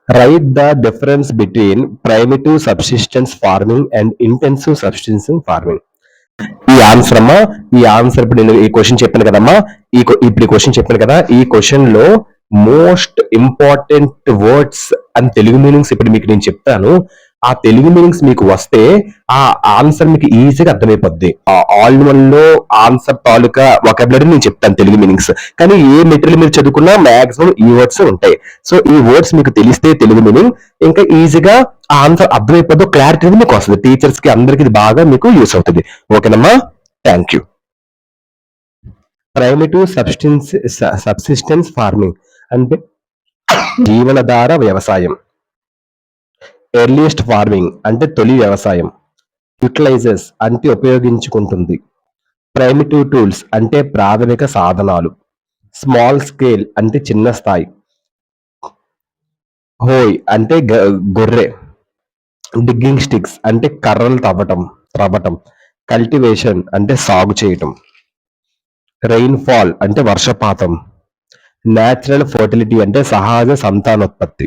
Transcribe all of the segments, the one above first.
Write the difference between primitive subsistence farming and intensive subsistence farming. ఈ answer అమ్మా, ఈ answer ఇప్పుడు నేను ఈ క్వశ్చన్ చెప్పాను కదమ్మా, ఇప్పుడు ఈ క్వశ్చన్ చెప్పాను కదా, ఈ క్వశ్చన్ లో most important words and Telugu meanings ఇప్పుడు మీకు నేను చెప్తాను. ఆ తెలుగు మీనింగ్స్ మీకు వస్తే ఆ ఆన్సర్ మీకు ఈజీగా అర్థమైపోద్ది. ఆల్ వన్ లో ఆన్సర్ తాలూకా వొకాబులరీ నేను చెప్తాను తెలుగు మీనింగ్స్. కానీ ఏ మెటీరియల్ మీరు చదువుకున్నా మాక్సిమం ఈ వర్డ్స్ ఉంటాయి. సో ఈ వర్డ్స్ మీకు తెలిస్తే తెలుగు మీనింగ్ ఇంకా ఈజీగా ఆ ఆన్సర్ అర్థమైపోద్దు, క్లారిటీ మీకు వస్తుంది. టీచర్స్ కి అందరికి ఇది బాగా మీకు యూస్ అవుతుంది. ఓకేనమ్మా, థ్యాంక్ యూ. ప్రైమిటివ్ సబ్సిస్టెన్స్ ఫార్మింగ్ అంటే జీవనాధార వ్యవసాయం. ఎర్లియస్ట్ ఫార్మింగ్ అంటే తొలి వ్యవసాయం. యూటిలైజెస్ అంటే ఉపయోగించుకుంటుంది. ప్రైమిటివ్ టూల్స్ అంటే ప్రాథమిక సాధనాలు. స్మాల్ స్కేల్ అంటే చిన్న స్థాయి. హోయ్ అంటే గొర్రె. డిగ్గింగ్ స్టిక్స్ అంటే కర్రలు త్రవ్వటం. కల్టివేషన్ అంటే సాగు చేయటం. రెయిన్ ఫాల్ అంటే వర్షపాతం. న్యాచురల్ ఫర్టిలిటీ అంటే సహజ సంతానోత్పత్తి.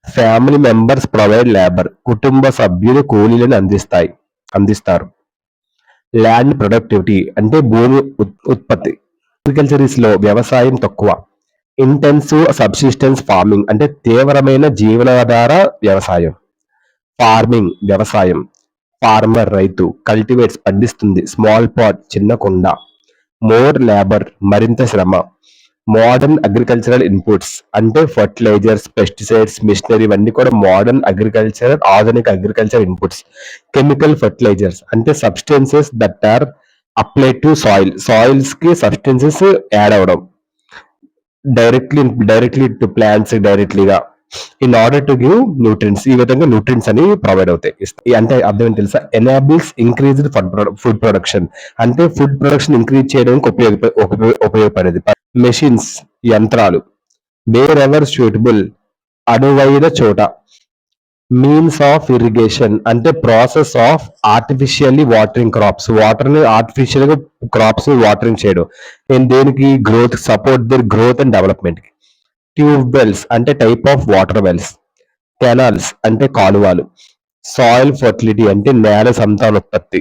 ఫ్యామిలీ మెంబర్స్ ప్రొవైడ్ లేబర్, కుటుంబ సభ్యులు కూలీలను అందిస్తారు. ల్యాండ్ ప్రొడక్టివిటీ అంటే భూమి ఉత్పత్తి. అగ్రికల్చరీస్ లో వ్యవసాయం తక్కువ. ఇంటెన్సివ్ సబ్సిస్టెన్స్ ఫార్మింగ్ అంటే తీవ్రమైన జీవనాధార వ్యవసాయం. ఫార్మింగ్ వ్యవసాయం. ఫార్మర్ రైతు. కల్టివేట్స్ పండిస్తుంది. స్మాల్ పాట్ చిన్న కుండ. మోర్ లేబర్ మరింత శ్రమ. మోడర్న్ అగ్రికల్చరల్ ఇన్పుట్స్ అంటే ఫర్టిలైజర్స్, పెస్టిసైడ్స్, మిషనరీ ఇవన్నీ కూడా మోడర్న్ ఆధునిక అగ్రికల్చర్ ఇన్పుట్స్. కెమికల్ ఫర్టిలైజర్స్ అంటే substances that are applied to soils కి సబ్స్టెన్సెస్ యాడ్ అవడం. డైరెక్ట్లీ టు ప్లాంట్స్ డైరెక్ట్లీగా in order to give nutrients. ఈ విధంగా న్యూట్రియంట్స్ అని ప్రొవైడ్ అవుతాయి. అంటే అర్థం ఏంటి తెలుసా? ఎనాబుల్స్ ఇంక్రీజ్డ్ ఫుడ్ ప్రొడక్షన్ అంటే ఫుడ్ ప్రొడక్షన్ ఇంక్రీజ్ చేయడానికి ఉపయోగపడేది. మెషిన్స్ యంత్రాలు. వేర్ ఎవర్ సూటబుల్ అనువైన చోట. మీన్స్ ఆఫ్ ఇరిగేషన్ అంటే process of artificially watering crops. Water ని ఆర్టిఫిషియల్ గా క్రాప్స్ వాటరింగ్ చేయడం. దేనికి? Growth, support their growth and development. Tube wells అంటే type of water wells. Canals అంటే కాలువలు. సాయిల్ ఫర్టిలిటీ అంటే నేల సంతానోత్పత్తి.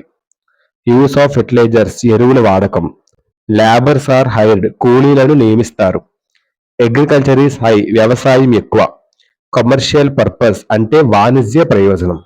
యూస్ ఆఫ్ ఫెర్టిలైజర్స్ ఎరువుల వాడకం. లేబర్స్ ఆర్ హైర్డ్ కూలీలను నియమిస్తారు. అగ్రికల్చర్ ఈస్ హై వ్యవసాయం ఎక్కువ. కమర్షియల్ పర్పస్ అంటే వాణిజ్య ప్రయోజనం.